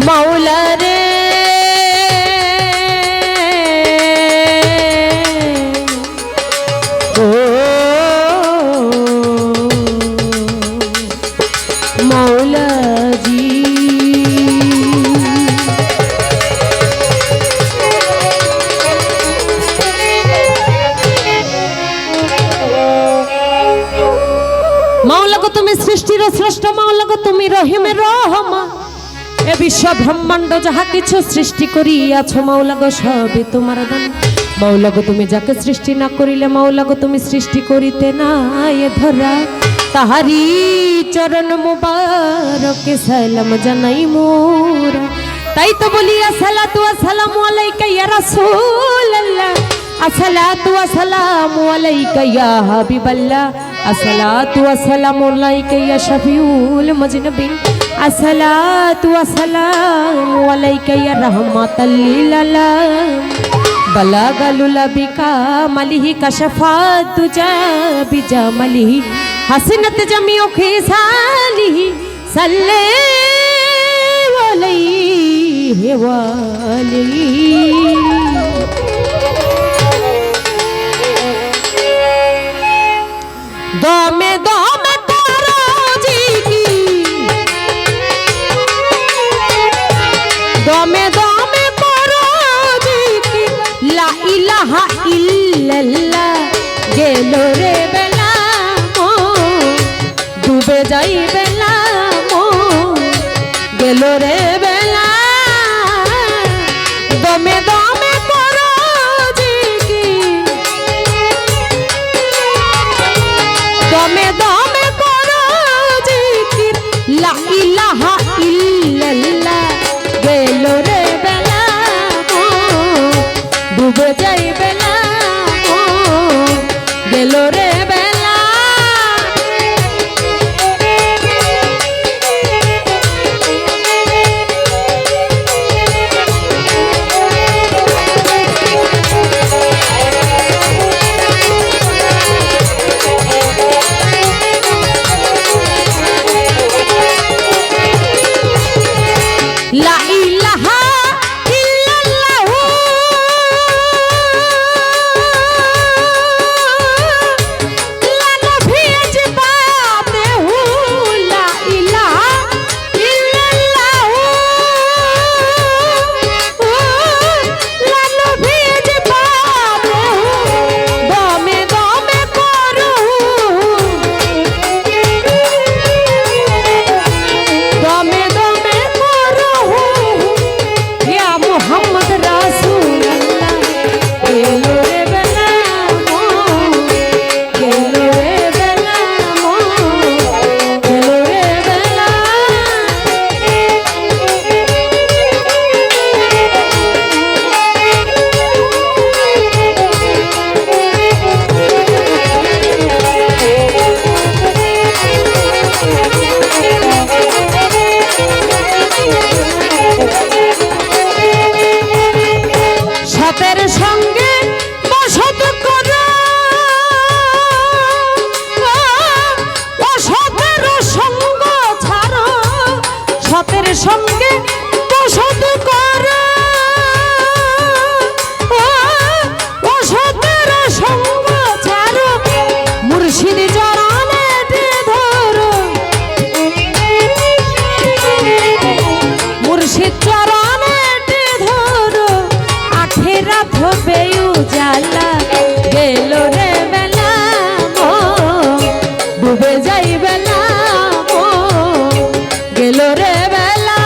মাওলা রে ও মাওলা জি মাওলা গো তুমি সৃষ্টির শ্রেষ্ঠ, মাওলা গো তুমি রহিমের রহমান। এ বিশ্ব ব্রহ্মাণ্ড যাহা কিছু সৃষ্টি করিয়াছ মাওলা গো সবই তোমার দান। মাওলা গো তুমি যাকে সৃষ্টি না করিলে মাওলা গো তুমি সৃষ্টি করিতে না এ ধরা। তাহারি চরণ মুবারকে সালাম জানাই মোরা। তাই তো বলি আসসালাতু ওয়াসসালামু আলাইকা ইয়া রাসূলুল্লাহ, আসসালাতু ওয়াসসালামু আলাইকা ইয়া হাবিবাল্লাহ, আসসালাতু ওয়াসসালামু আলাইকা ইয়া শফিউল মুজনিবিন, আসসালাতু ওয়াসসালামু আলাইকা ইয়া রাহমাতাল লিল আলামিন। বালাগালুল বিকামালিহি কাশাফাত তুজা বিজামালিহি হাসিনাত জামিউ খিসালিহি সাল্লাল্লাহু আলাইহি ওয়া আলিহি। দমে দমে তোরা জিকি, দমে দমে তোরা জিকি, লা ইলাহা ইল্লাল্লাহ। গেল রে বেলা মো ডুবে যাই বেলা মো, গেল রে বেলা। দমে দমে তোরা জিকি, দমে দমে করো জিকির, লা ইলাহা ইল্লাল্লাহ। গেল রে বেলা মো ডুবে যাই বেলা মো, গেল রে বেলা। লা ইলাহা ইল্লাল্লাহু, লা নফিজ বাদেহু, লা ইলাহা ইল্লাল্লাহু, লা নফিজ বাদেহু। দমে দমে করু, দমে দমে করু ইয়া মুহাম্মদ রাসূলুল্লাহ। গেল রে বেলা মো, গেল রে বেলা মো, গেল রে বেলা। সতের সঙ্গে বসত করো, অসতের সঙ্গ ছাড়ো। সতের সঙ্গে বসত করো, অসতের সঙ্গ ছাড়ো। মুর্শিদ চরণে ধরো, মুর্শিদ চরণে ধরো। আখেরাত হবে উজালা, গেল রে বেলা মো ডুবে যাই বেলা মো, গেল রে বেলা।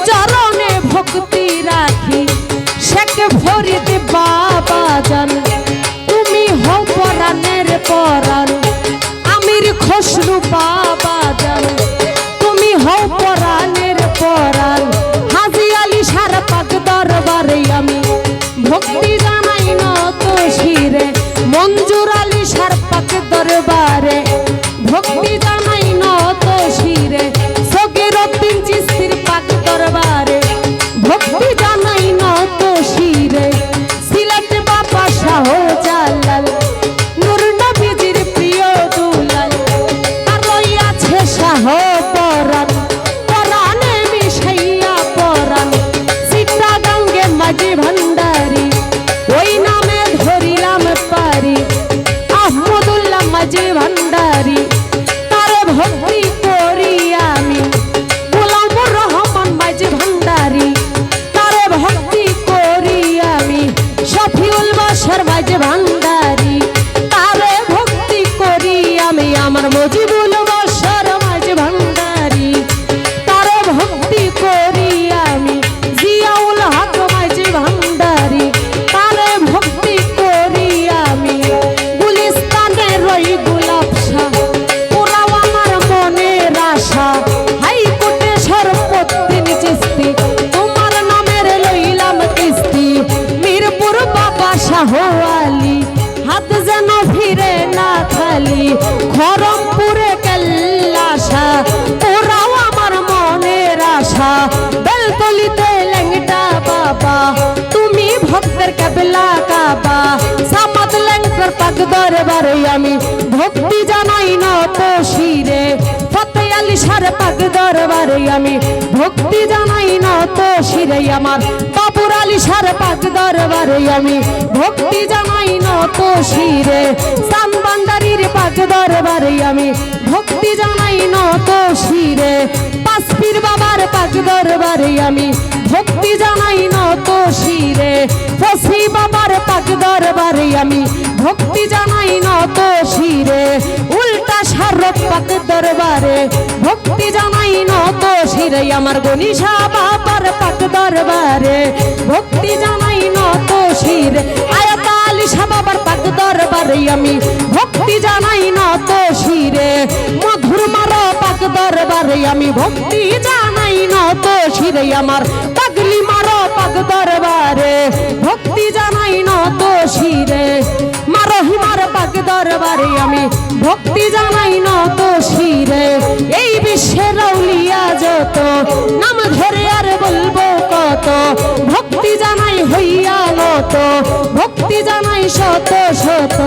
চরণে ভক্তি রাখি শেখে ফরিদ বাবা জান তুমি হও পরাণের পরাণ আমির খসরু বাবা জান তুমি হও পরাণের পরাণ হাজী আলী শাহ পাক দরবারে আমি ভক্তি জানাই নত শিরে মঞ্জুর আলী শাহ পাক দরবারে ভক্তি জানাই নত শিরে সগীরউদ্দিন চিশতির পাক দরবারে ভক্তি জানাই নত শিরে সিলেট বাবা শাহ জালাল নূর নবীজির প্রিয় দুলাল আর রইয়াছে শাহ পরাণ পরাণে মিশাইয়া পরাণ চিটাগাঙ্গে মাঝি ভান্ডারি ওই নামে ধরিলাম পারি আহমদুল্লাহ মাঝি ভান্ডারি তারে ভক্তি করি আমি গোলামুর রহমান মাঝি ভান্ডারি তারে ভক্তি করি আমি শফিউল বাশার মাঝি ভান্ডারি তারে ভক্তি করি আমি আমার মুজিবুল বাশার মাঝি ভান্ডারি তারে ভক্তি করি আমি জিয়াউল হক মাঝি ভান্ডারি তারে ভক্তি করি আমি গুলিস্তানের রই গোলাপ শাহ পুরাও আমার মনের আশা হাইকোর্টে সর্বত্রিন চিশতি তোমার নামের লইলাম কিস্তি মিরপুর বাবা শাহ আলী হাত যেন ফিরে না খালি খরমপুরে কেল্লাশা পুরাও আমার মনের আশা বেলতলিতে লেংটা বাবা তুমি ভক্তের কেবলা কাবা সামাদ লেংটার পাক দরবারে আমি ভক্তি জানাই নত শিরে ফতে আলী শাহ পাক দরবারে আমি ভক্তি জানাই নত শিরে আমার বাবুর আলী শাহ পাক দরবারে আমি ভক্তি জানাই নত শিরে সান ভান্ডারির পাক দরবারে আমি ভক্তি জানাই নত শিরে পাঁচপীর বাবার পাক দরবারে আমি ভক্তি জানাই নত শিরে ফসি বাবার পাক দরবারে আমি ভক্তি জানাই নত শিরে উল্টা শারফ পাক দরবারে ভক্তি জানাই নত শিরে আমার গনিশা বাবার পাক দরবারে ভক্তি জানাই নত শিরে আয়াত আলী শাহ বাবার পাক দরবারে আমি ভক্তি জানাই নত শিরে মধুর মারো পাক দরবারে আমি ভক্তি জানাই নত শিরে আমার পাগলি মারো পাক দরবারে ভক্তি জানাই নত শিরে মারো হিমার পাক দরবারে আমি ভক্তি জানাই নত শিরে এই বিশ্বের আউলিয়া যত নাম ধরে আর বলবো কত ভক্তি জানাই হইয়া নত ভক্তি জানাই শত শত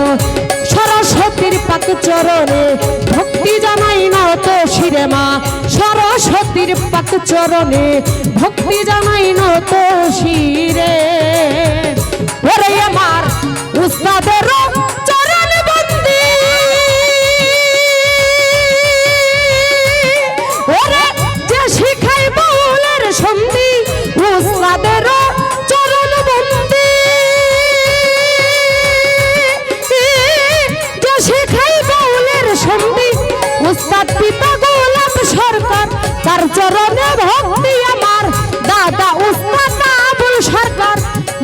সরস্বতীর পাক চরণে ভক্তি জানাই নত শিরে মা সরস্বতীর পাক চরণে ভক্তি জানাই নত শিরে ওরে আমার উস্তাদের চরণ বন্দি ওরে যে শিখাই বাউলের সন্ধি উস্তাদের চরণ বন্দি যে শিখাই বাউলের সন্ধি উস্তাদ পিতা গোলাপ সরকার তার চরণে ভক্তি আমার দাদা উস্তাদ আবুল সরকার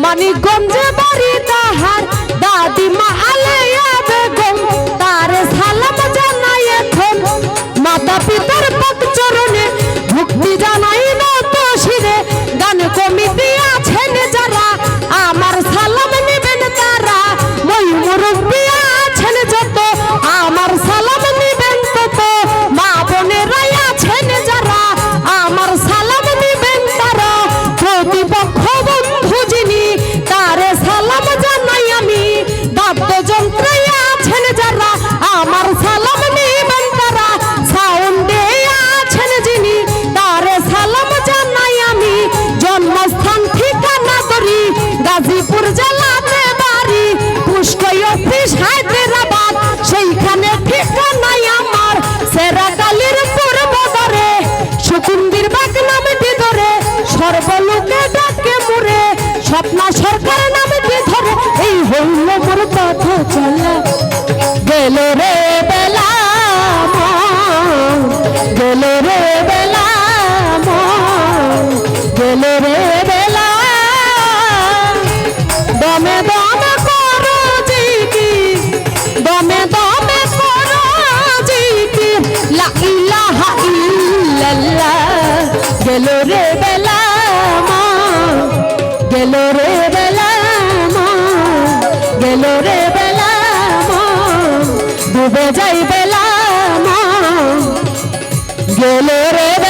মানিকগঞ্জে বাড়ি তাহার দাদিমা আলেয়া বেগম তারে সালাম জানাই এখন মাতা পিতার পাক চরণে ভক্তি জানাই নত শিরে গান কমিটি আছেন যারা আমার সালাম নিবেন তারা মই মুরব্বী আছেন যত আমার সালাম নিবেন তত মা বোনেরা আছেন যারা আমার সালাম নিবেন তারা প্রতিপক্ষ বন্ধু যিনি তার বেলা গেল রে বেলা গেল রে বেলা ডুবে যাই বেলা গেল রে